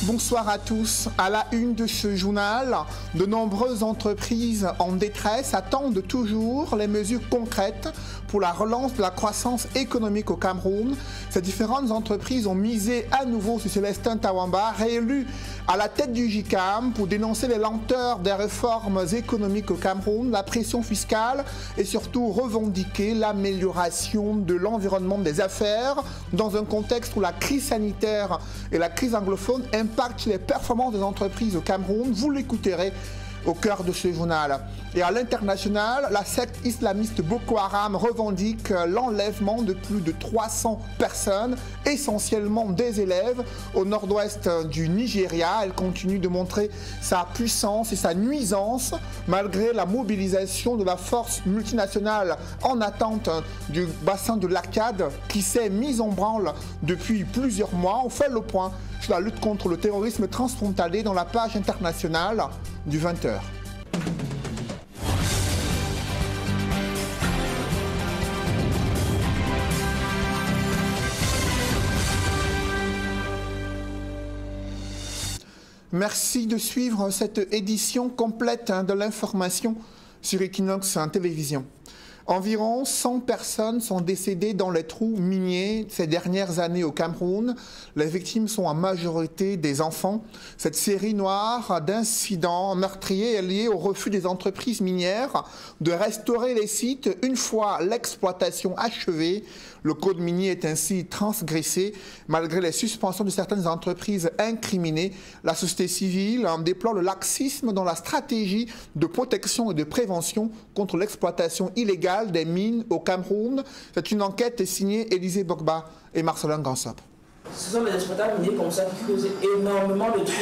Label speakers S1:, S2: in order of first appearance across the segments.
S1: Bonsoir à tous. À la une de ce journal, de nombreuses entreprises en détresse attendent toujours les mesures concrètes pour la relance de la croissance économique au Cameroun. Ces différentes entreprises ont misé à nouveau sur Célestin Tawamba, réélu à la tête du JICAM pour dénoncer les lenteurs des réformes économiques au Cameroun, la pression fiscale et surtout revendiquer l'amélioration de l'environnement des affaires dans un contexte où la crise sanitaire et la crise anglophone impactent les performances des entreprises au Cameroun. Vous l'écouterez au cœur de ce journal. Et à l'international, la secte islamiste Boko Haram revendique l'enlèvement de plus de 300 personnes, essentiellement des élèves, au nord-ouest du Nigeria. Elle continue de montrer sa puissance et sa nuisance, malgré la mobilisation de la force multinationale en attente du bassin de l'Arcade, qui s'est mise en branle depuis plusieurs mois. On fait le point sur la lutte contre le terrorisme transfrontalier dans la page internationale du 20h. Merci de suivre cette édition complète de l'information sur Equinox Télévision. Environ 100 personnes sont décédées dans les trous miniers ces dernières années au Cameroun. Les victimes sont en majorité des enfants. Cette série noire d'incidents meurtriers est liée au refus des entreprises minières de restaurer les sites une fois l'exploitation achevée. Le code minier est ainsi transgressé. Malgré les suspensions de certaines entreprises incriminées, la société civile déplore le laxisme dans la stratégie de protection et de prévention contre l'exploitation illégale des mines au Cameroun. C'est une enquête signée Élisée Bogba et Marcelin Gansop.
S2: Ce sont les exploitants miniers comme ça qui causent énormément de troubles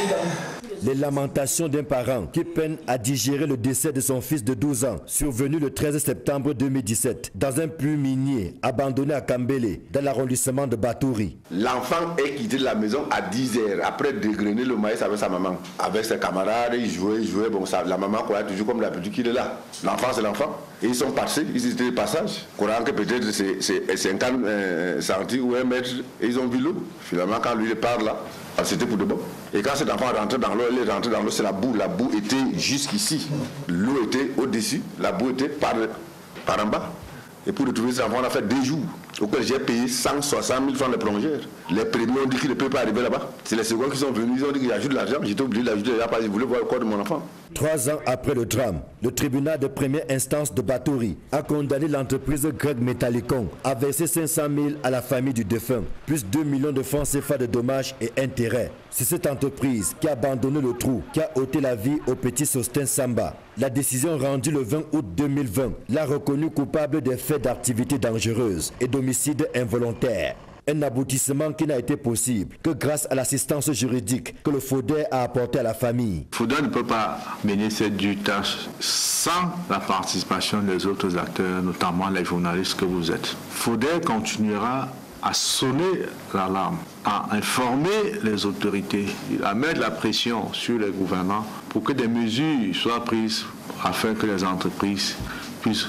S2: dans
S3: les lamentations d'un parent qui peine à digérer le décès de son fils de 12 ans, survenu le 13 septembre 2017, dans un puits minier abandonné à Kambele, dans l'arrondissement de Batouri.
S4: L'enfant est quitté de la maison à 10 h après dégrainer le maïs avec sa maman. Avec ses camarades, il jouait. Bon, ça, la maman croyait toujours comme l'habitude qu'il est là. L'enfant, c'est l'enfant. Et ils sont passés, ils étaient de passage. Courant que peut-être c'est 50 centimes ou 1 mètre, et ils ont vu l'eau. Finalement, quand lui il part là, c'était pour de bon. Et quand cet enfant rentre dans l'eau, il est rentré dans l'eau, c'est la boue. La boue était jusqu'ici. L'eau était au-dessus, la boue était par en bas. Et pour retrouver cet enfant, on a fait 2 jours, auquel j'ai payé 160 000 francs de plongeurs. Les premiers ont dit qu'ils ne peuvent pas arriver là-bas. C'est les seconds qui sont venus, ils ont dit qu'ils ajoutent de l'argent. J'étais obligé d'ajouter de l'argent parce qu'ils voulaient voir le corps de mon enfant.
S3: 3 ans après le drame, le tribunal de première instance de Batouri a condamné l'entreprise grecque Metallicon à verser 500 000 à la famille du défunt, plus 2 millions de francs CFA de dommages et intérêts. C'est cette entreprise qui a abandonné le trou, qui a ôté la vie au petit Sostin Samba. La décision rendue le 20 août 2020 l'a reconnu coupable des faits d'activités dangereuses et d'homicide involontaire. Un aboutissement qui n'a été possible que grâce à l'assistance juridique que le FODER a apporté à la famille.
S5: FODER ne peut pas mener cette dure tâche sans la participation des autres acteurs, notamment les journalistes que vous êtes. FODER continuera à sonner l'alarme, à informer les autorités, à mettre la pression sur les gouvernants pour que des mesures soient prises afin que les entreprises puissent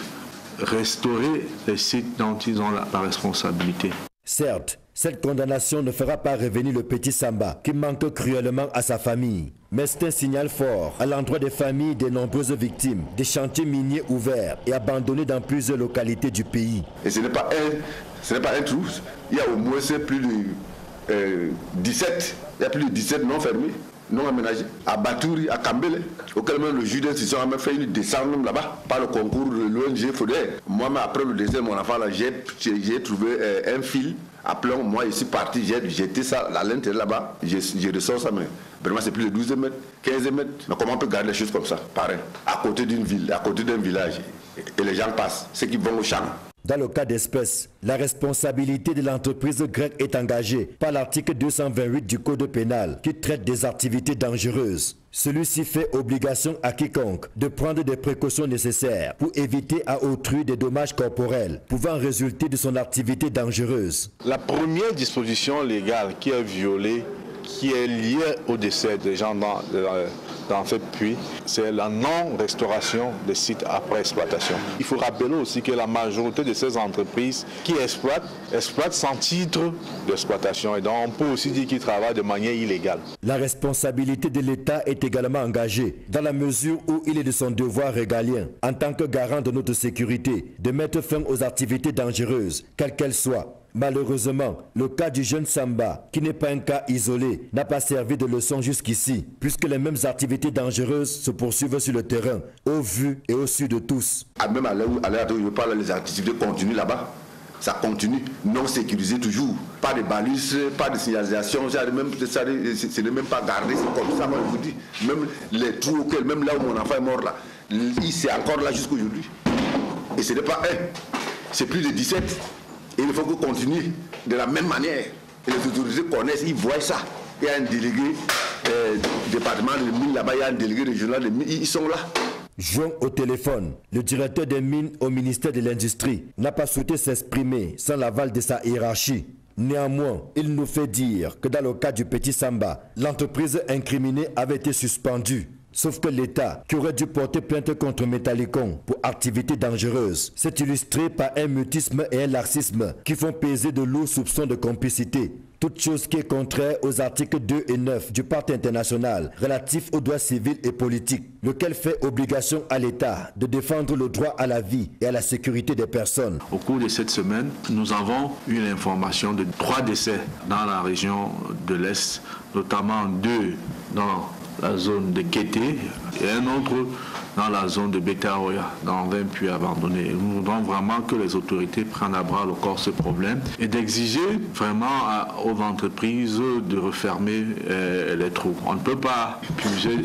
S5: restaurer les sites dont ils ont la responsabilité.
S3: Certes, cette condamnation ne fera pas revenir le petit Samba qui manque cruellement à sa famille. Mais c'est un signal fort à l'endroit des familles des nombreuses victimes des chantiers miniers ouverts et abandonnés dans plusieurs localités du pays.
S4: Et ce n'est pas un trou, il y a au moins plus de 17, il y a plus de 17 non fermés, non aménagés, à Batouri, à Kambele, auquel même le juge d'instruction a même fait une descente là-bas, par le concours de l'ONG FODER. Moi-même, après le décès de mon enfant, j'ai trouvé un fil à plomb. Moi, je suis parti, j'ai jeté ça à l'intérieur là-bas, j'ai ressort ça, mais vraiment c'est plus de 12 mètres, 15 mètres. Mais comment on peut garder les choses comme ça, pareil, à côté d'une ville, à côté d'un village, et les gens passent, ceux qui vont au champ.
S3: Dans le cas d'espèce, la responsabilité de l'entreprise grecque est engagée par l'article 228 du Code pénal qui traite des activités dangereuses. Celui-ci fait obligation à quiconque de prendre des précautions nécessaires pour éviter à autrui des dommages corporels pouvant résulter de son activité dangereuse.
S5: La première disposition légale qui est violée, qui est liée au décès des gens dans ce puits, c'est la non-restauration des sites après exploitation. Il faut rappeler aussi que la majorité de ces entreprises qui exploitent sans titre d'exploitation. Et donc on peut aussi dire qu'ils travaillent de manière illégale.
S3: La responsabilité de l'État est également engagée, dans la mesure où il est de son devoir régalien, en tant que garant de notre sécurité, de mettre fin aux activités dangereuses, quelles qu'elles soient. Malheureusement, le cas du jeune Samba, qui n'est pas un cas isolé, n'a pas servi de leçon jusqu'ici, puisque les mêmes activités dangereuses se poursuivent sur le terrain, au vu et au su de tous.
S4: Même à l'heure où je parle, les activités continuent là-bas. Ça continue, non sécurisé toujours. Pas de balises, pas de signalisation, ce n'est même pas gardé, c'est comme ça, moi je vous dis. Même les trous auxquels, même là où mon enfant est mort là, c'est encore là jusqu'aujourd'hui. Et ce n'est pas un, c'est plus de 17. Et il faut qu'on continue de la même manière. Et les autorités connaissent, ils voient ça. Il y a un délégué département de mines là-bas, il y a un délégué régional de mines, ils sont là.
S3: Joint au téléphone, le directeur des mines au ministère de l'Industrie n'a pas souhaité s'exprimer sans l'aval de sa hiérarchie. Néanmoins, il nous fait dire que dans le cas du petit Samba, l'entreprise incriminée avait été suspendue. Sauf que l'État, qui aurait dû porter plainte contre Métallicon pour activités dangereuses, s'est illustré par un mutisme et un laxisme qui font peser de lourds soupçons de complicité. Toute chose qui est contraire aux articles 2 et 9 du Pacte international relatif aux droits civils et politiques, lequel fait obligation à l'État de défendre le droit à la vie et à la sécurité des personnes.
S5: Au cours de cette semaine, nous avons eu l'information de 3 décès dans la région de l'Est, notamment 2 dans la zone de Kété et un autre dans la zone de Betaoya, dans un puits abandonné. Nous voudrons vraiment que les autorités prennent à bras le corps ce problème et d'exiger vraiment aux entreprises de refermer les trous. On ne peut pas puiser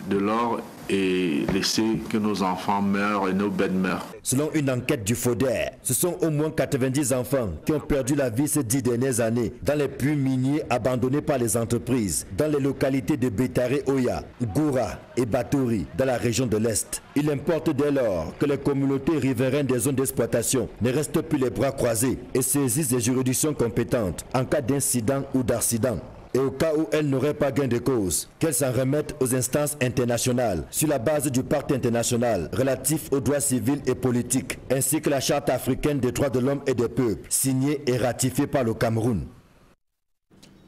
S5: de l'or et laisser que nos enfants meurent et nos bêtes meurent.
S3: Selon une enquête du FODER, ce sont au moins 90 enfants qui ont perdu la vie ces 10 dernières années dans les puits miniers abandonnés par les entreprises dans les localités de Betare-Oya, Goura et Batouri dans la région de l'Est. Il importe dès lors que les communautés riveraines des zones d'exploitation ne restent plus les bras croisés et saisissent les juridictions compétentes en cas d'incident ou d'accident. Et au cas où elles n'auraient pas gain de cause, qu'elles s'en remettent aux instances internationales sur la base du pacte international relatif aux droits civils et politiques, ainsi que la Charte africaine des droits de l'homme et des peuples, signée et ratifiée par le Cameroun.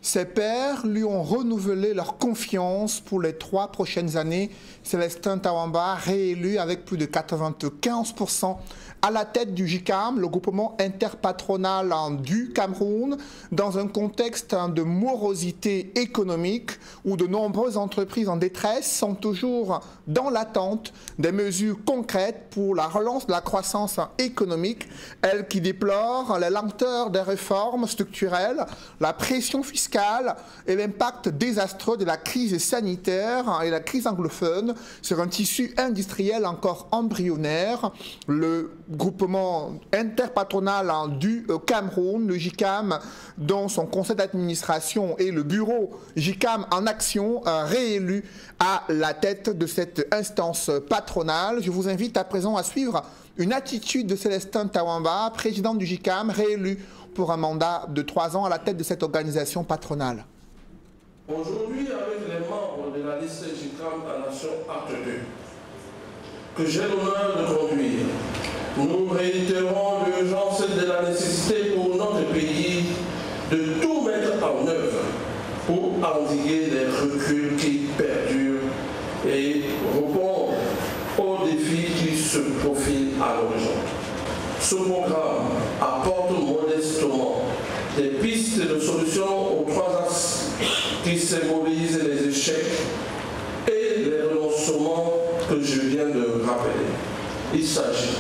S1: Ses pairs lui ont renouvelé leur confiance pour les 3 prochaines années. Célestin Tawamba, réélu avec plus de 95% à la tête du JICAM, le groupement interpatronal du Cameroun, dans un contexte de morosité économique où de nombreuses entreprises en détresse sont toujours dans l'attente des mesures concrètes pour la relance de la croissance économique, elle qui déplore la lenteur des réformes structurelles, la pression fiscale et l'impact désastreux de la crise sanitaire et la crise anglophone sur un tissu industriel encore embryonnaire. Le groupement interpatronal du Cameroun, le JICAM, dont son conseil d'administration et le bureau JICAM en action, réélu à la tête de cette instance patronale. Je vous invite à présent à suivre une attitude de Célestin Tawamba, président du JICAM, réélu pour un mandat de 3 ans à la tête de cette organisation patronale.
S6: Aujourd'hui, avec les membres de la liste JICAM à Nation Acte 2, que j'ai l'honneur de conduire, nous réitérons l'urgence de la nécessité pour notre pays de tout mettre en œuvre pour endiguer les reculs qui perdurent et répondre aux défis qui se profilent à l'horizon. Ce programme apporte modestement des pistes de solutions aux 3 axes qui symbolisent les échecs et les renoncements que je viens de rappeler. Il s'agit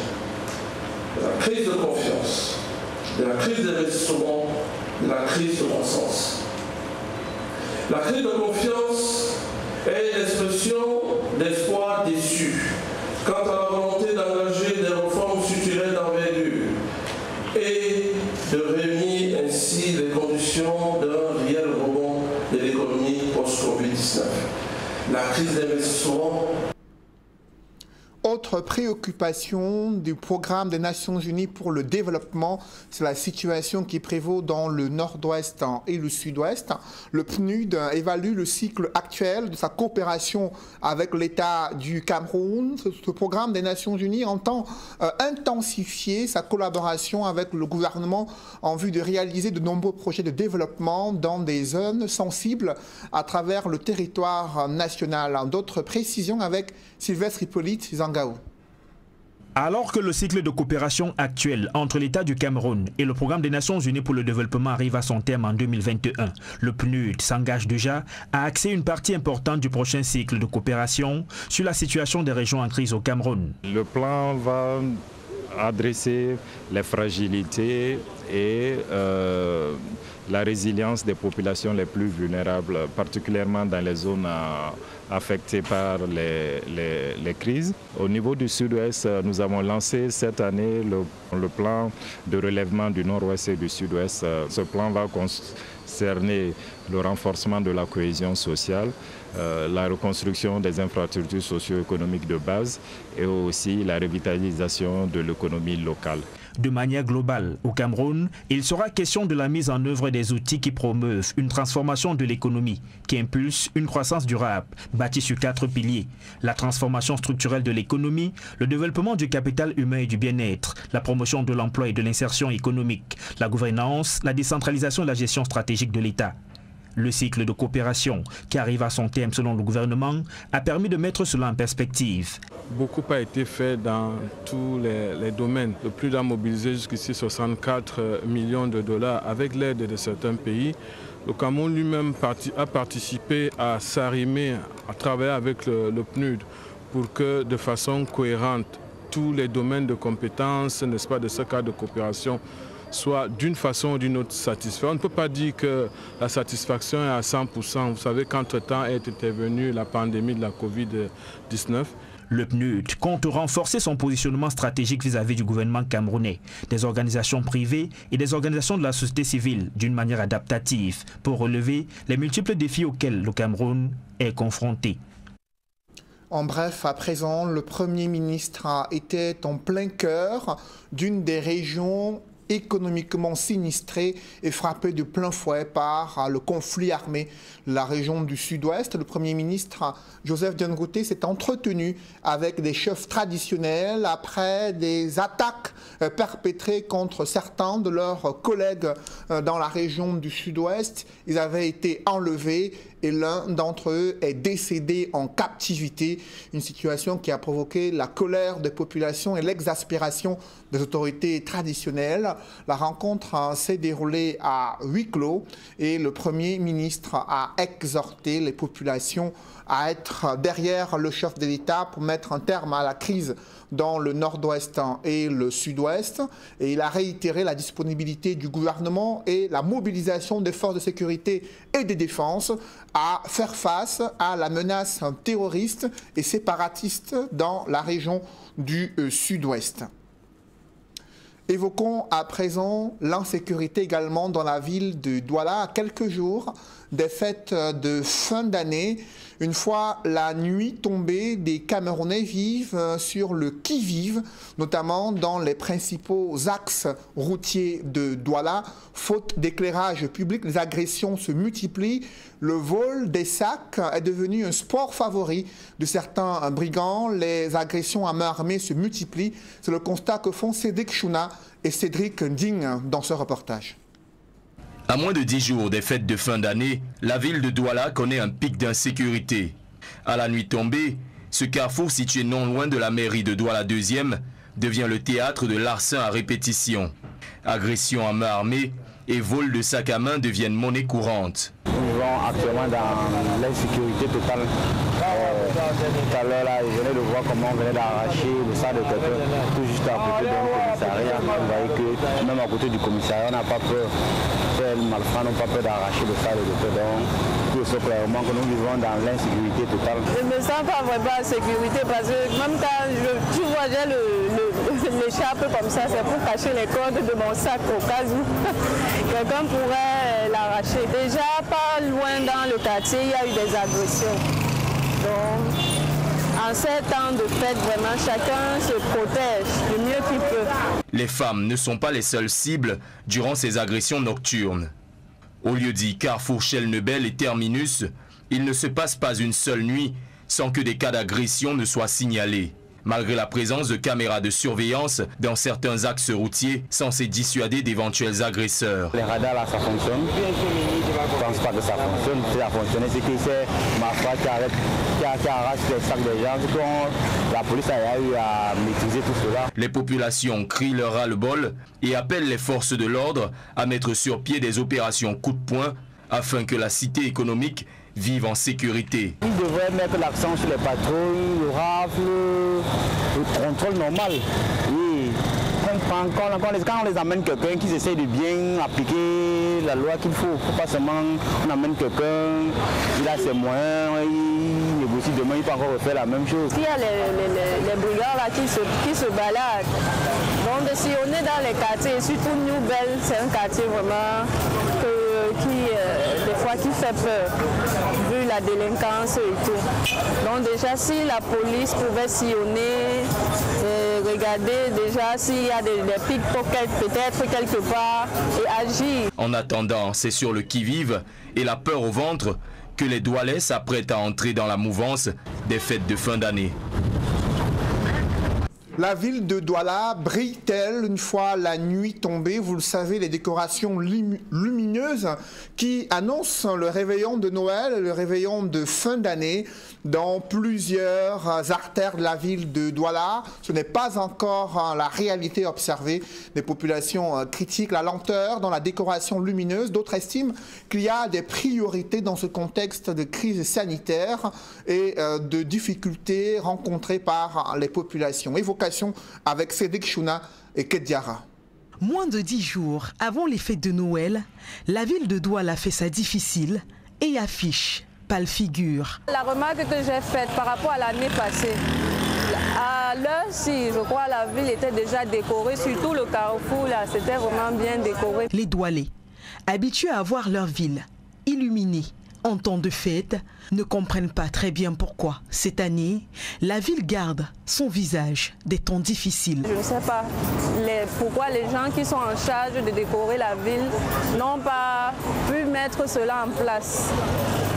S6: de la crise de confiance, de la crise d'investissement, de la crise de croissance. La crise de confiance est l'expression d'espoir déçu quant à la volonté d'engager des réformes structurelles d'envergure et de réunir ainsi les conditions d'un réel rebond de l'économie post-Covid-19. La crise d'investissement.
S1: Autre autre préoccupation du programme des Nations Unies pour le développement, c'est la situation qui prévaut dans le nord-ouest et le sud-ouest. Le PNUD évalue le cycle actuel de sa coopération avec l'État du Cameroun. Ce programme des Nations Unies entend intensifier sa collaboration avec le gouvernement en vue de réaliser de nombreux projets de développement dans des zones sensibles à travers le territoire national. D'autres précisions avec Sylvestre Hippolyte Zangao.
S7: Alors que le cycle de coopération actuel entre l'État du Cameroun et le Programme des Nations Unies pour le développement arrive à son terme en 2021, le PNUD s'engage déjà à axer une partie importante du prochain cycle de coopération sur la situation des régions en crise au Cameroun.
S8: Le plan va adresser les fragilités et la résilience des populations les plus vulnérables, particulièrement dans les zones affectées par les crises. Au niveau du sud-ouest, nous avons lancé cette année le plan de relèvement du nord-ouest et du sud-ouest. Ce plan va concerner le renforcement de la cohésion sociale, la reconstruction des infrastructures socio-économiques de base et aussi la revitalisation de l'économie locale.
S7: De manière globale, au Cameroun, il sera question de la mise en œuvre des outils qui promeuvent une transformation de l'économie, qui impulse une croissance durable, bâtie sur 4 piliers. La transformation structurelle de l'économie, le développement du capital humain et du bien-être, la promotion de l'emploi et de l'insertion économique, la gouvernance, la décentralisation et la gestion stratégique de l'État. Le cycle de coopération, qui arrive à son terme selon le gouvernement, a permis de mettre cela en perspective.
S6: Beaucoup a été fait dans tous les domaines. Le PNUD a mobilisé jusqu'ici 64 millions de dollars avec l'aide de certains pays. Le Cameroun lui-même a participé à s'arrimer, à travailler avec le PNUD pour que de façon cohérente, tous les domaines de compétences, n'est-ce pas, de ce cadre de coopération soit d'une façon ou d'une autre satisfait. On ne peut pas dire que la satisfaction est à 100%. Vous savez qu'entre-temps est intervenue la pandémie de la Covid-19.
S7: Le PNUD compte renforcer son positionnement stratégique vis-à-vis du gouvernement camerounais, des organisations privées et des organisations de la société civile d'une manière adaptative pour relever les multiples défis auxquels le Cameroun est confronté.
S1: En bref, à présent, le Premier ministre était en plein cœur d'une des régions économiquement sinistrée et frappée de plein fouet par le conflit armé. La région du sud-ouest, le Premier ministre Joseph Dione-Ngouté s'est entretenu avec des chefs traditionnels après des attaques perpétrées contre certains de leurs collègues dans la région du sud-ouest. Ils avaient été enlevés et l'un d'entre eux est décédé en captivité. Une situation qui a provoqué la colère des populations et l'exaspération des autorités traditionnelles. La rencontre s'est déroulée à huis clos et le Premier ministre a exhorté les populations à être derrière le chef de l'État pour mettre un terme à la crise dans le nord-ouest et le sud-ouest. Et il a réitéré la disponibilité du gouvernement et la mobilisation des forces de sécurité et de défense à faire face à la menace terroriste et séparatiste dans la région du sud-ouest. Évoquons à présent l'insécurité également dans la ville de Douala à quelques jours des fêtes de fin d'année. Une fois la nuit tombée, des Camerounais vivent sur le qui-vive, notamment dans les principaux axes routiers de Douala. Faute d'éclairage public, les agressions se multiplient. Le vol des sacs est devenu un sport favori de certains brigands. Les agressions à main armée se multiplient. C'est le constat que font Cédric Chouna et Cédric Ndigne dans ce reportage.
S9: À moins de 10 jours des fêtes de fin d'année, la ville de Douala connaît un pic d'insécurité. À la nuit tombée, ce carrefour situé non loin de la mairie de Douala 2e devient le théâtre de larcins à répétition. Agressions à main armée et vol de sacs à main deviennent monnaie courante.
S10: Nous vivons actuellement dans l'insécurité totale. Tout à l'heure, là, je venais de voir comment on venait d'arracher le sac de quelqu'un tout juste à côté d'un commissariat. Vous voyez que même à côté du commissariat, on n'a pas peur. Les malfrats n'ont pas peur d'arracher le sac de quelqu'un. Donc, tout ce clairement que nous vivons dans l'insécurité totale. Je ne me sens pas vraiment en sécurité parce que même quand tu vois, j'ai l'écharpe comme ça, c'est pour cacher les cordes de mon sac au cas où quelqu'un pourrait l'arracher. Déjà, pas loin dans le quartier, il y a eu des agressions. Donc,
S11: En ces temps de fête, vraiment, chacun se protège le mieux qu'il peut.
S9: Les femmes ne sont pas les seules cibles durant ces agressions nocturnes. Au lieu-dit Carrefour Chelnebel et Terminus, il ne se passe pas une seule nuit sans que des cas d'agression ne soient signalés. Malgré la présence de caméras de surveillance dans certains axes routiers censés dissuader d'éventuels agresseurs.
S10: Les radars là, ça fonctionne. Je ne pense pas que ça fonctionne. Si ça fonctionne, c'est que c'est ma foi qui arrache les sacs des gens. La police a eu à maîtriser tout cela.
S9: Les populations crient leur ras-le-bol et appellent les forces de l'ordre à mettre sur pied des opérations coup de poing afin que la cité économique vive en sécurité.
S10: Ils devraient mettre l'accent sur les patrouilles, le rafle, le contrôle normal. Oui. Quand on les amène quelqu'un qui essaie de bien appliquer la loi qu'il faut pas seulement on amène quelqu'un, il a ses moyens, il négocie demain, il peut encore refaire la même chose.
S11: Il y a les brigands là qui se baladent. Donc si on est dans les quartiers, surtout New Bell, c'est un quartier vraiment qui fait peur, vu la délinquance et tout. Donc déjà, si la police pouvait sillonner, regarder déjà s'il y a des pickpockets peut-être quelque part et agir.
S9: En attendant, c'est sur le qui-vive et la peur au ventre que les Doualais s'apprêtent à entrer dans la mouvance des fêtes de fin d'année.
S1: La ville de Douala brille-t-elle une fois la nuit tombée? Vous le savez, les décorations lumineuses qui annoncent le réveillon de Noël et le réveillon de fin d'année dans plusieurs artères de la ville de Douala. Ce n'est pas encore la réalité observée. Des populations critiquent la lenteur dans la décoration lumineuse. D'autres estiment qu'il y a des priorités dans ce contexte de crise sanitaire et de difficultés rencontrées par les populations. Évocation avec Cédric Chouna et Kediara.
S12: Moins de 10 jours avant les fêtes de Noël, la ville de Douala fait ça difficile et affiche pâle figure.
S11: La remarque que j'ai faite par rapport à l'année passée, à l'heure-ci, je crois la ville était déjà décorée, surtout le carrefour là, c'était vraiment bien décoré.
S12: Les Doualais, habitués à voir leur ville illuminée en temps de fête, ne comprennent pas très bien pourquoi, cette année, la ville garde son visage des temps difficiles.
S11: Je ne sais pas pourquoi les gens qui sont en charge de décorer la ville n'ont pas pu mettre cela en place.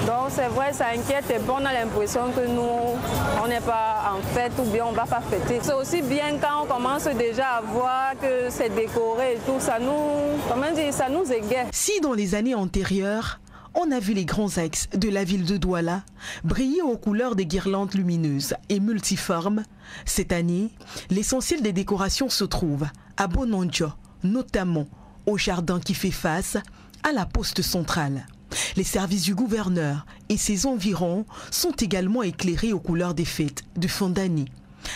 S11: Donc c'est vrai, ça inquiète et on a l'impression que nous, on n'est pas en fête ou bien on ne va pas fêter. C'est aussi bien quand on commence déjà à voir que c'est décoré et tout, ça nous égaye.
S12: Si dans les années antérieures, on a vu les grands axes de la ville de Douala briller aux couleurs des guirlandes lumineuses et multiformes, cette année, l'essentiel des décorations se trouve à Bonondjo, notamment au jardin qui fait face à la poste centrale. Les services du gouverneur et ses environs sont également éclairés aux couleurs des fêtes de fin d'année.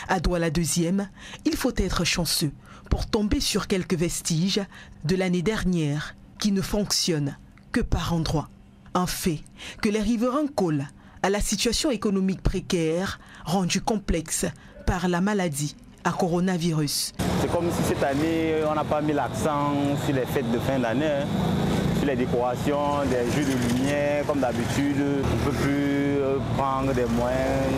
S12: À Douala 2e, il faut être chanceux pour tomber sur quelques vestiges de l'année dernière qui ne fonctionnent que par endroits. Un fait que les riverains collent à la situation économique précaire rendue complexe par la maladie à coronavirus.
S10: C'est comme si cette année, on n'a pas mis l'accent sur les fêtes de fin d'année, sur les décorations, des jeux de lumière, comme d'habitude. On ne peut plus prendre des moyens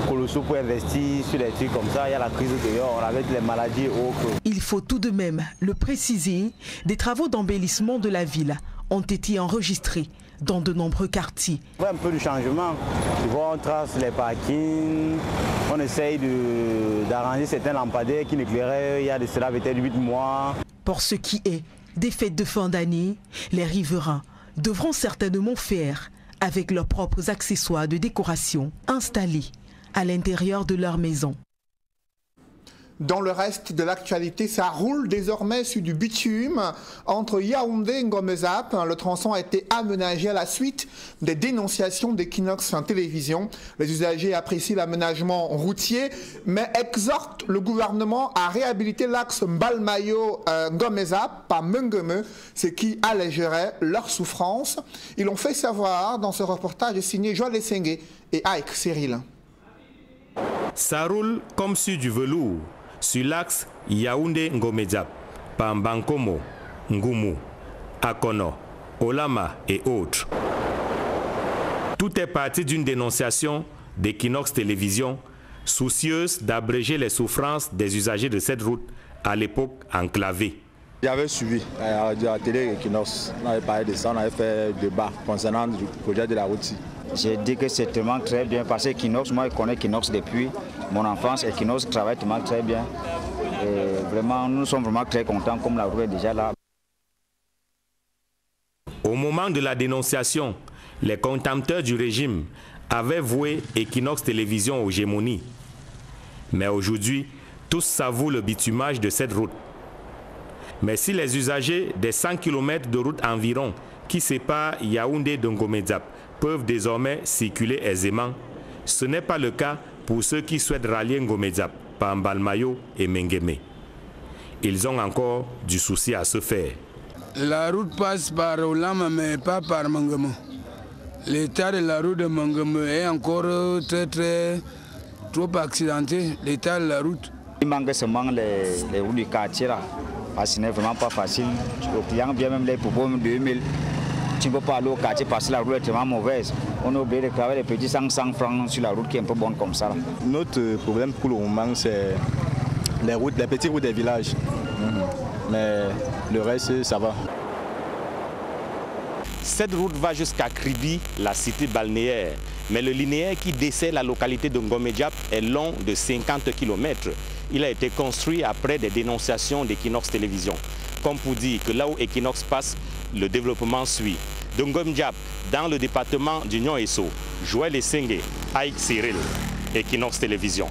S10: colossaux pour investir sur des trucs comme ça. Il y a la crise dehors, avec les maladies et autres.
S12: Il faut tout de même le préciser, des travaux d'embellissement de la ville ont été enregistrés dans de nombreux quartiers.
S10: Un peu de changement. On trace les parkings, on essaye d'arranger certains lampadaires qui n'éclairaient il y a de cela peut-être 8 mois.
S12: Pour ce qui est des fêtes de fin d'année, les riverains devront certainement faire avec leurs propres accessoires de décoration installés à l'intérieur de leur maison.
S1: Dans le reste de l'actualité, ça roule désormais sur du bitume entre Yaoundé et Ngomezap. Le tronçon a été aménagé à la suite des dénonciations d'Equinox en télévision. Les usagers apprécient l'aménagement routier, mais exhortent le gouvernement à réhabiliter l'axe Mbalmayo-Ngomezap par Mengeme, ce qui allégerait leur souffrance. Ils l'ont fait savoir dans ce reportage signé Joël Essengue et Aïk Cyril.
S13: Ça roule comme sur du velours. Sur l'axe Yaoundé-Ngomezap, par Mbankomo, Ngumu, Akono, Olama et autres. Tout est parti d'une dénonciation d'Equinox Télévision soucieuse d'abréger les souffrances des usagers de cette route à l'époque enclavée.
S14: J'avais suivi à la télé Equinox, on avait parlé de ça, on avait fait un débat concernant le projet de la route.
S10: J'ai dit que c'est tellement très bien parce qu'Equinox, moi je connais Equinox depuis mon enfance, Equinox travaille tellement très bien. Et vraiment, nous sommes vraiment très contents comme la route est déjà là.
S13: Au moment de la dénonciation, les contempteurs du régime avaient voué Equinox Télévision aux gémonies. Mais aujourd'hui, tous s'avouent le bitumage de cette route. Mais si les usagers des 100 km de route environ qui séparent Yaoundé de Ngomedzap peuvent désormais circuler aisément, ce n'est pas le cas pour ceux qui souhaitent rallier Ngomedzap par Mbalmayo et Mengueme. Ils ont encore du souci à se faire.
S15: La route passe par Olama mais pas par Mengueme. L'état de la route de Mengueme est encore trop accidenté, l'état de la route.
S10: Il manque seulement les routes du quartier là, parce que ce n'est vraiment pas facile. Le client vient même les propos de 2000. Tu ne peux pas aller au quartier parce que la route est vraiment mauvaise. On est obligé de travailler les petits 500 francs sur la route qui est un peu bonne comme ça.
S14: Notre problème pour le moment, c'est les petites routes des villages. Mais le reste, ça va.
S13: Cette route va jusqu'à Kribi, la cité balnéaire. Mais le linéaire qui dessert la localité de Ngomedzap est long de 50 km. Il a été construit après des dénonciations d'Equinox Télévision. Comme pour dire que là où Equinox passe, le développement suit. De Ngomedzap, dans le département du Nyon-Esso, Joël Essenge, Aïk Cyril, Equinox Télévision.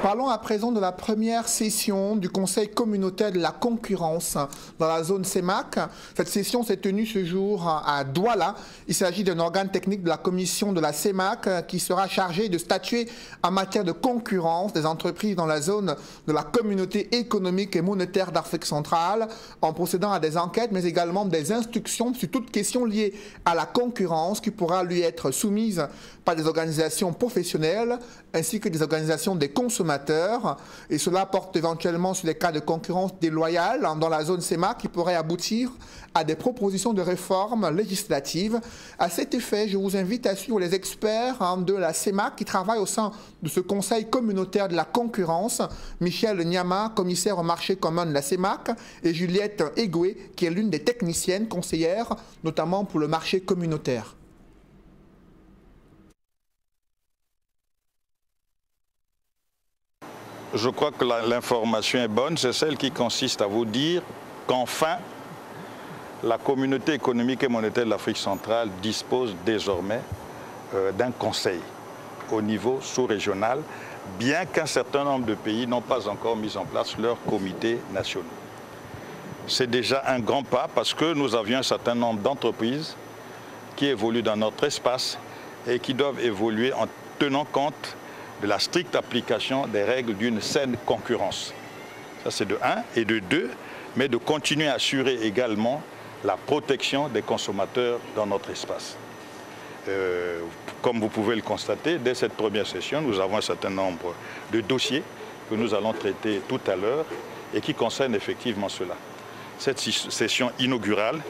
S1: Parlons à présent de la première session du Conseil communautaire de la concurrence dans la zone CEMAC. Cette session s'est tenue ce jour à Douala. Il s'agit d'un organe technique de la commission de la CEMAC qui sera chargé de statuer en matière de concurrence des entreprises dans la zone de la communauté économique et monétaire d'Afrique centrale en procédant à des enquêtes mais également des instructions sur toute question liée à la concurrence qui pourra lui être soumise par des organisations professionnelles ainsi que des organisations des consommateurs. Et cela porte éventuellement sur des cas de concurrence déloyale dans la zone CEMAC qui pourraient aboutir à des propositions de réforme législative. À cet effet, je vous invite à suivre les experts de la CEMAC qui travaillent au sein de ce Conseil communautaire de la concurrence. Michel Nyama, commissaire au marché commun de la CEMAC, et Juliette Egoué, qui est l'une des techniciennes conseillères, notamment pour le marché communautaire.
S16: Je crois que l'information est bonne, c'est celle qui consiste à vous dire qu'enfin, la communauté économique et monétaire de l'Afrique centrale dispose désormais d'un conseil au niveau sous-régional, bien qu'un certain nombre de pays n'ont pas encore mis en place leurs comités nationaux. C'est déjà un grand pas parce que nous avions un certain nombre d'entreprises qui évoluent dans notre espace et qui doivent évoluer en tenant compte de la stricte application des règles d'une saine concurrence. Ça c'est de 1 et de 2, mais de continuer à assurer également la protection des consommateurs dans notre espace. Comme vous pouvez le constater, dès cette première session, nous avons un certain nombre de dossiers que nous allons traiter tout à l'heure et qui concernent effectivement cela. Cette session inaugurale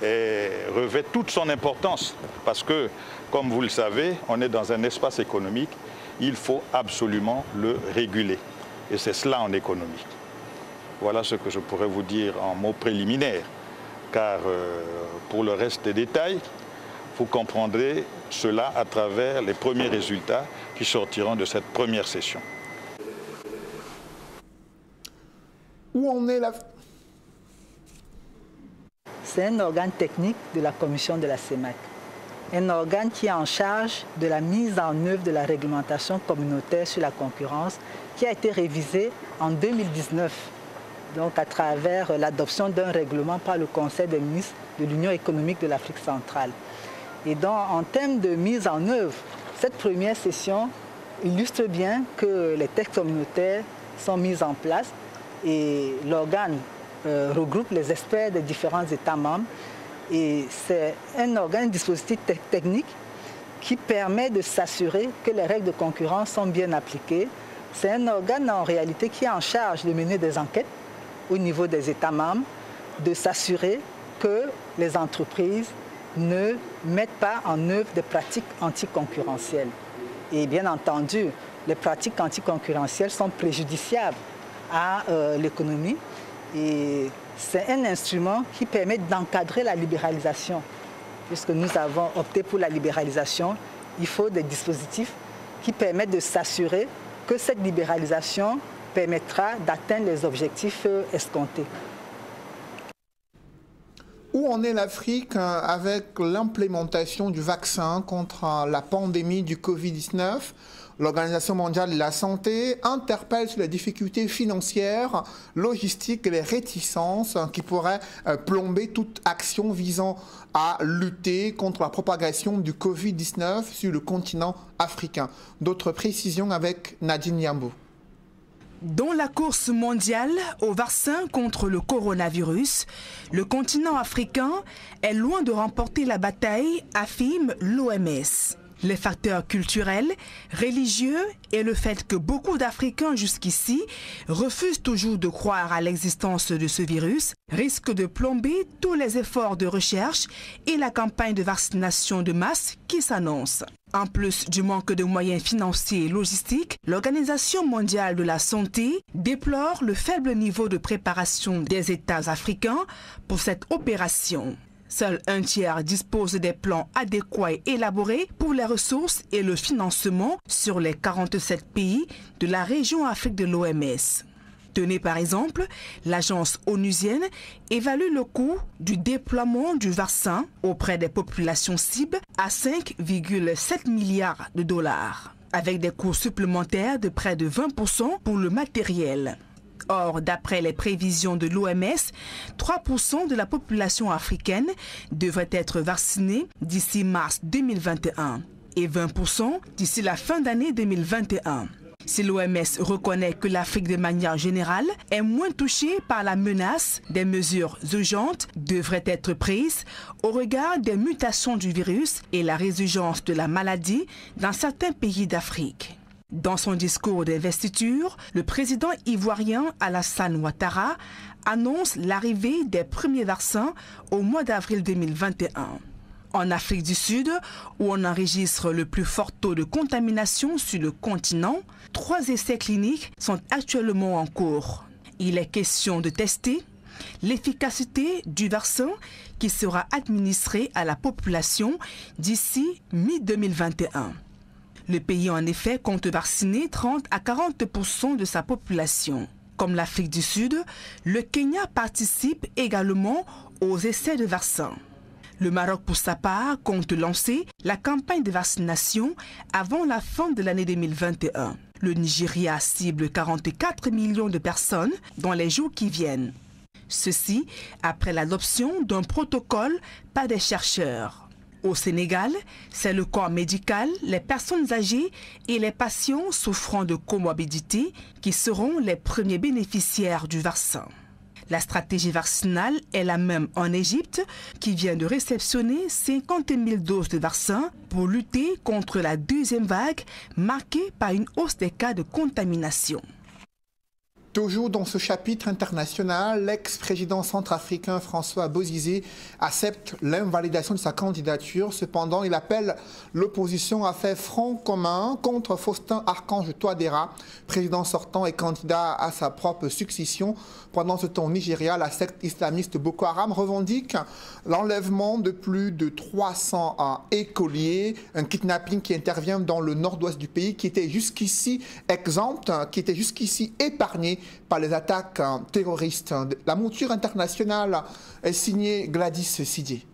S16: revêt toute son importance parce que, comme vous le savez, on est dans un espace économique. Il faut absolument le réguler. Et c'est cela en économie. Voilà ce que je pourrais vous dire en mots préliminaires. Car pour le reste des détails, vous comprendrez cela à travers les premiers résultats qui sortiront de cette première session.
S1: Où en est la...
S17: C'est un organe technique de la commission de la CEMAC. Un organe qui est en charge de la mise en œuvre de la réglementation communautaire sur la concurrence qui a été révisée en 2019, donc à travers l'adoption d'un règlement par le Conseil des ministres de l'Union économique de l'Afrique centrale. Et donc, en termes de mise en œuvre, cette première session illustre bien que les textes communautaires sont mis en place et l'organe regroupe les experts des différents États membres. Et c'est un organe, un dispositif technique qui permet de s'assurer que les règles de concurrence sont bien appliquées. C'est un organe en réalité qui est en charge de mener des enquêtes au niveau des États membres, de s'assurer que les entreprises ne mettent pas en œuvre des pratiques anticoncurrentielles. Et bien entendu, les pratiques anticoncurrentielles sont préjudiciables à l'économie. Et c'est un instrument qui permet d'encadrer la libéralisation. Puisque nous avons opté pour la libéralisation, il faut des dispositifs qui permettent de s'assurer que cette libéralisation permettra d'atteindre les objectifs escomptés.
S1: Où en est l'Afrique avec l'implémentation du vaccin contre la pandémie du Covid-19 ? L'Organisation mondiale de la santé interpelle sur les difficultés financières, logistiques et les réticences qui pourraient plomber toute action visant à lutter contre la propagation du Covid-19 sur le continent africain. D'autres précisions avec Nadine Yambou.
S12: Dans la course mondiale au vaccin contre le coronavirus, le continent africain est loin de remporter la bataille, affirme l'OMS. Les facteurs culturels, religieux et le fait que beaucoup d'Africains jusqu'ici refusent toujours de croire à l'existence de ce virus risquent de plomber tous les efforts de recherche et la campagne de vaccination de masse qui s'annonce. En plus du manque de moyens financiers et logistiques, l'Organisation mondiale de la santé déplore le faible niveau de préparation des États africains pour cette opération. Seul un tiers dispose des plans adéquats et élaborés pour les ressources et le financement sur les 47 pays de la région Afrique de l'OMS. Tenez par exemple, l'agence onusienne évalue le coût du déploiement du vaccin auprès des populations cibles à 5,7 milliards de dollars, avec des coûts supplémentaires de près de 20% pour le matériel. Or, d'après les prévisions de l'OMS, 3% de la population africaine devrait être vaccinée d'ici mars 2021 et 20% d'ici la fin d'année 2021. Si l'OMS reconnaît que l'Afrique de manière générale est moins touchée par la menace, des mesures urgentes devraient être prises au regard des mutations du virus et la résurgence de la maladie dans certains pays d'Afrique. Dans son discours d'investiture, le président ivoirien Alassane Ouattara annonce l'arrivée des premiers vaccins au mois d'avril 2021. En Afrique du Sud, où on enregistre le plus fort taux de contamination sur le continent, 3 essais cliniques sont actuellement en cours. Il est question de tester l'efficacité du vaccin qui sera administré à la population d'ici mi-2021. Le pays, en effet, compte vacciner 30 à 40% de sa population. Comme l'Afrique du Sud, le Kenya participe également aux essais de vaccins. Le Maroc, pour sa part, compte lancer la campagne de vaccination avant la fin de l'année 2021. Le Nigeria cible 44 millions de personnes dans les jours qui viennent. Ceci après l'adoption d'un protocole par des chercheurs. Au Sénégal, c'est le corps médical, les personnes âgées et les patients souffrant de comorbidités qui seront les premiers bénéficiaires du vaccin. La stratégie vaccinale est la même en Égypte, qui vient de réceptionner 50 000 doses de vaccin pour lutter contre la deuxième vague marquée par une hausse des cas de contamination.
S1: Toujours dans ce chapitre international, l'ex-président centrafricain François Bozizé accepte l'invalidation de sa candidature. Cependant, il appelle l'opposition à faire front commun contre Faustin Archange Touadéra, président sortant et candidat à sa propre succession. Pendant ce temps, au Nigeria, la secte islamiste Boko Haram revendique l'enlèvement de plus de 300 écoliers, un kidnapping qui intervient dans le nord-ouest du pays, qui était jusqu'ici exempt, qui était jusqu'ici épargné par les attaques terroristes. La mouture internationale est signée Gladys Sidié.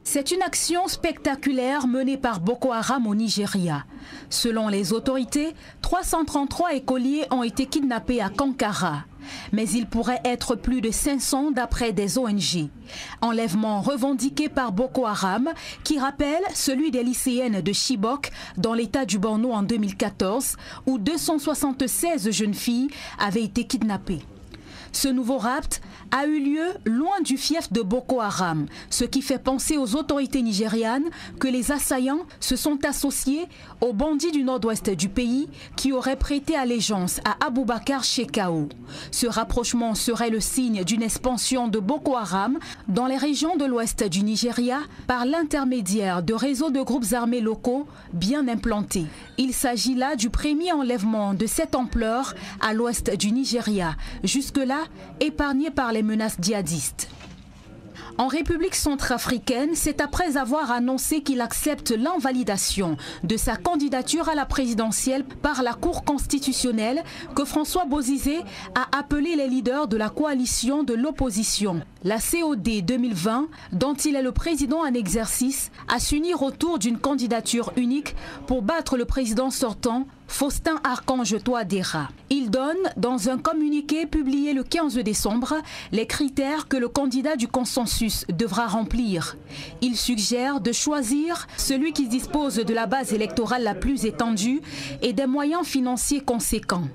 S18: C'est une action spectaculaire menée par Boko Haram au Nigeria. Selon les autorités, 333 écoliers ont été kidnappés à Kankara. Mais il pourrait être plus de 500 d'après des ONG. Enlèvement revendiqué par Boko Haram qui rappelle celui des lycéennes de Chibok dans l'état du Borno en 2014 où 276 jeunes filles avaient été kidnappées. Ce nouveau rapt a eu lieu loin du fief de Boko Haram, ce qui fait penser aux autorités nigérianes que les assaillants se sont associés aux bandits du nord-ouest du pays qui auraient prêté allégeance à Aboubakar Shekau. Ce rapprochement serait le signe d'une expansion de Boko Haram dans les régions de l'ouest du Nigeria par l'intermédiaire de réseaux de groupes armés locaux bien implantés. Il s'agit là du premier enlèvement de cette ampleur à l'ouest du Nigeria, jusque-là épargné par les menaces djihadistes. En République centrafricaine, c'est après avoir annoncé qu'il accepte l'invalidation de sa candidature à la présidentielle par la Cour constitutionnelle que François Bozizé a appelé les leaders de la coalition de l'opposition, la COD 2020, dont il est le président en exercice, à s'unir autour d'une candidature unique pour battre le président sortant, Faustin Archange Touadéra. Il donne, dans un communiqué publié le 15 décembre, les critères que le candidat du consensus devra remplir. Il suggère de choisir celui qui dispose de la base électorale la plus étendue et des moyens financiers conséquents.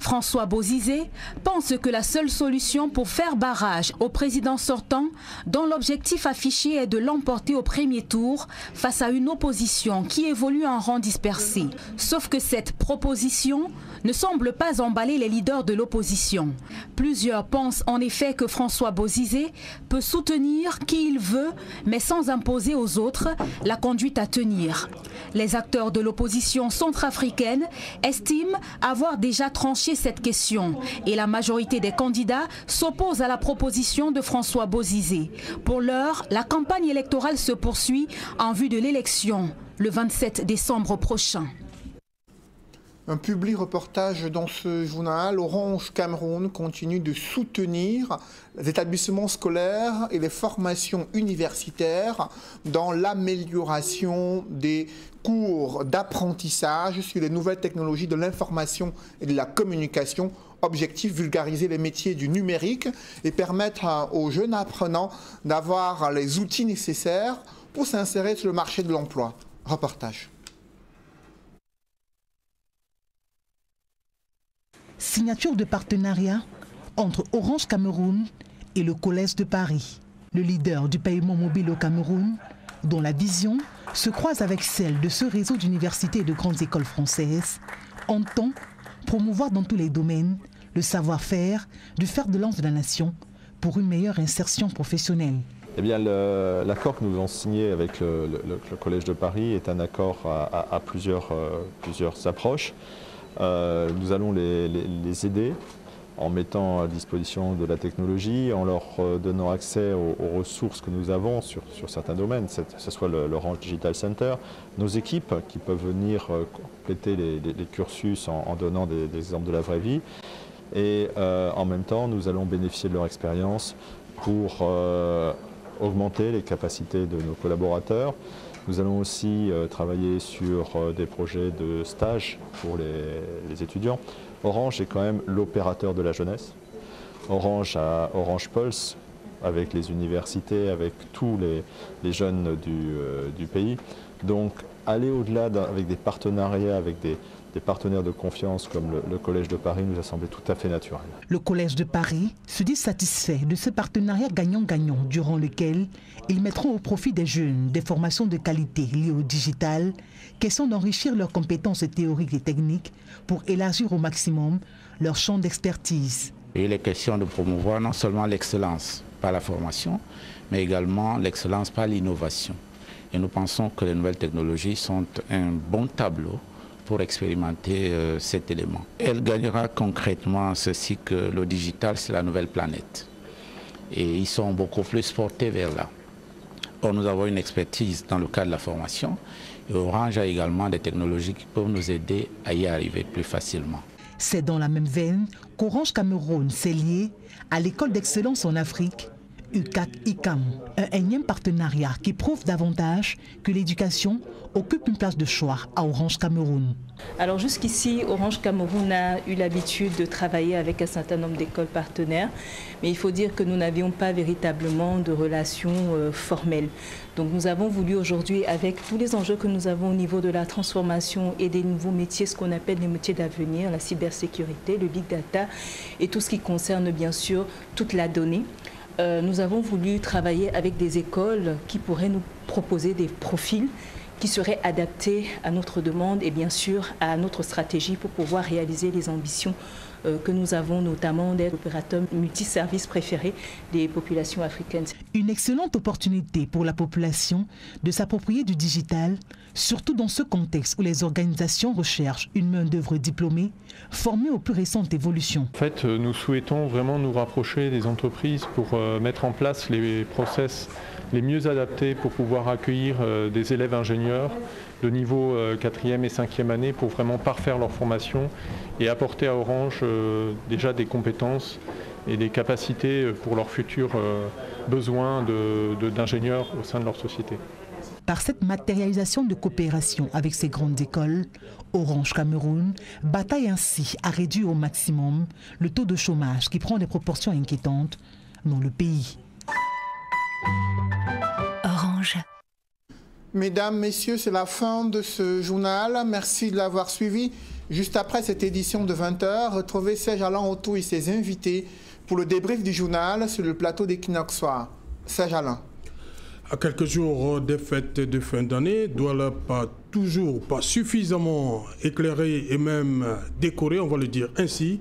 S18: François Bozizé pense que la seule solution pour faire barrage au président sortant, dont l'objectif affiché est de l'emporter au premier tour face à une opposition qui évolue en rang dispersé. Sauf que cette proposition ne semble pas emballer les leaders de l'opposition. Plusieurs pensent en effet que François Bozizé peut soutenir qui il veut, mais sans imposer aux autres la conduite à tenir. Les acteurs de l'opposition centrafricaine estiment avoir déjà tranché cette question et la majorité des candidats s'oppose à la proposition de François Bozizé. Pour l'heure, la campagne électorale se poursuit en vue de l'élection le 27 décembre prochain.
S1: Un public reportage dans ce journal. Orange Cameroun continue de soutenir les établissements scolaires et les formations universitaires dans l'amélioration des cours d'apprentissage sur les nouvelles technologies de l'information et de la communication. Objectif, vulgariser les métiers du numérique et permettre aux jeunes apprenants d'avoir les outils nécessaires pour s'insérer sur le marché de l'emploi. Reportage.
S19: Signature de partenariat entre Orange Cameroun et le Collège de Paris, le leader du paiement mobile au Cameroun, dont la vision se croise avec celle de ce réseau d'universités et de grandes écoles françaises, entend promouvoir dans tous les domaines le savoir-faire du fer de lance de la nation pour une meilleure insertion professionnelle.
S20: Eh bien, l'accord que nous avons signé avec le Collège de Paris est un accord à plusieurs approches. Nous allons les aider en mettant à disposition de la technologie, en leur donnant accès aux ressources que nous avons sur certains domaines, que ce soit l'Orange Digital Center, nos équipes qui peuvent venir compléter les cursus en donnant des exemples de la vraie vie. Et en même temps, nous allons bénéficier de leur expérience pour augmenter les capacités de nos collaborateurs. Nous allons aussi travailler sur des projets de stage pour les étudiants. Orange est quand même l'opérateur de la jeunesse. Orange a Orange Pulse avec les universités, avec tous les jeunes du pays. Donc aller au-delà avec des partenariats, avec des partenaires de confiance comme le Collège de Paris nous a semblé tout à fait naturel.
S19: Le Collège de Paris se dit satisfait de ce partenariat gagnant-gagnant durant lequel ils mettront au profit des jeunes des formations de qualité liées au digital, question d'enrichir leurs compétences théoriques et techniques pour élargir au maximum leur champ d'expertise.
S21: Il est question de promouvoir non seulement l'excellence par la formation, mais également l'excellence par l'innovation. Et nous pensons que les nouvelles technologies sont un bon tableau pour expérimenter cet élément. Elle gagnera concrètement ceci que le digital, c'est la nouvelle planète. Et ils sont beaucoup plus portés vers là. Or, nous avons une expertise dans le cadre de la formation. Et Orange a également des technologies qui peuvent nous aider à y arriver plus facilement.
S19: C'est dans la même veine qu'Orange Cameroun s'est lié à l'école d'excellence en Afrique, UCAC-ICAM, un énième partenariat qui prouve davantage que l'éducation occupe une place de choix à Orange Cameroun.
S2: Alors jusqu'ici, Orange Cameroun a eu l'habitude de travailler avec un certain nombre d'écoles partenaires, mais il faut dire que nous n'avions pas véritablement de relations formelles. Donc nous avons voulu aujourd'hui, avec tous les enjeux que nous avons au niveau de la transformation et des nouveaux métiers, ce qu'on appelle les métiers d'avenir, la cybersécurité, le big data et tout ce qui concerne bien sûr toute la donnée, nous avons voulu travailler avec des écoles qui pourraient nous proposer des profils qui seraient adaptés à notre demande et bien sûr à notre stratégie pour pouvoir réaliser les ambitions que nous avons, notamment d'être opérateurs multiservices préférés des populations africaines.
S19: Une excellente opportunité pour la population de s'approprier du digital, surtout dans ce contexte où les organisations recherchent une main-d'œuvre diplômée, formée aux plus récentes évolutions.
S22: En fait, nous souhaitons vraiment nous rapprocher des entreprises pour mettre en place les process les mieux adaptés pour pouvoir accueillir des élèves ingénieurs de niveau 4e et 5e année pour vraiment parfaire leur formation et apporter à Orange déjà des compétences et des capacités pour leurs futurs besoins d'ingénieurs au sein de leur société.
S19: Par cette matérialisation de coopération avec ces grandes écoles, Orange Cameroun bataille ainsi à réduire au maximum le taux de chômage qui prend des proportions inquiétantes dans le pays.
S23: Orange.
S1: Mesdames, Messieurs, c'est la fin de ce journal. Merci de l'avoir suivi. Juste après cette édition de 20h, retrouvez Serge Alain Otto et ses invités pour le débrief du journal sur le plateau d'Equinox Soir. Serge Alain.
S6: À quelques jours des fêtes de fin d'année, Douala pas suffisamment éclairé et même décoré, on va le dire ainsi.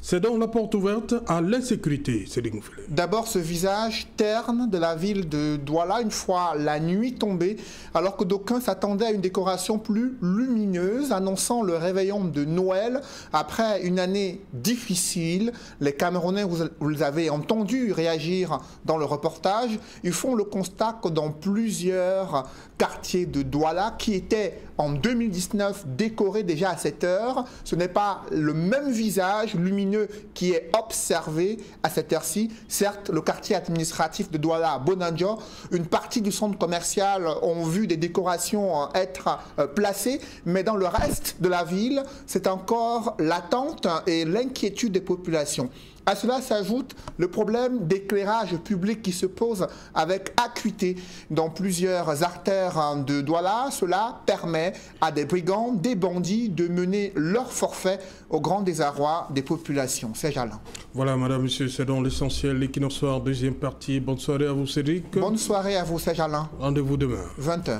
S6: C'est donc la porte ouverte à l'insécurité, Cédric Mouffelé.
S1: D'abord, ce visage terne de la ville de Douala, une fois la nuit tombée, alors que d'aucuns s'attendaient à une décoration plus lumineuse, annonçant le réveillon de Noël. Après une année difficile, les Camerounais, vous les avez entendus réagir dans le reportage, ils font le constat que dans plusieurs quartiers de Douala, qui étaient en 2019 décorés déjà à cette heure, ce n'est pas le même visage lumineux qui est observé à cette heure-ci. Certes, le quartier administratif de Douala, Bonanjo, une partie du centre commercial ont vu des décorations être placées, mais dans le reste de la ville, c'est encore l'attente et l'inquiétude des populations. À cela s'ajoute le problème d'éclairage public qui se pose avec acuité dans plusieurs artères de Douala. Cela permet à des brigands, des bandits de mener leur forfait au grand désarroi des populations. C'est Alain.
S6: Voilà, madame, monsieur, c'est donc l'essentiel. L'Equinox Soir, deuxième partie. Bonne soirée à vous, Cédric.
S1: Bonne soirée à vous, Serge Alain.
S6: Rendez-vous demain.
S1: 20h.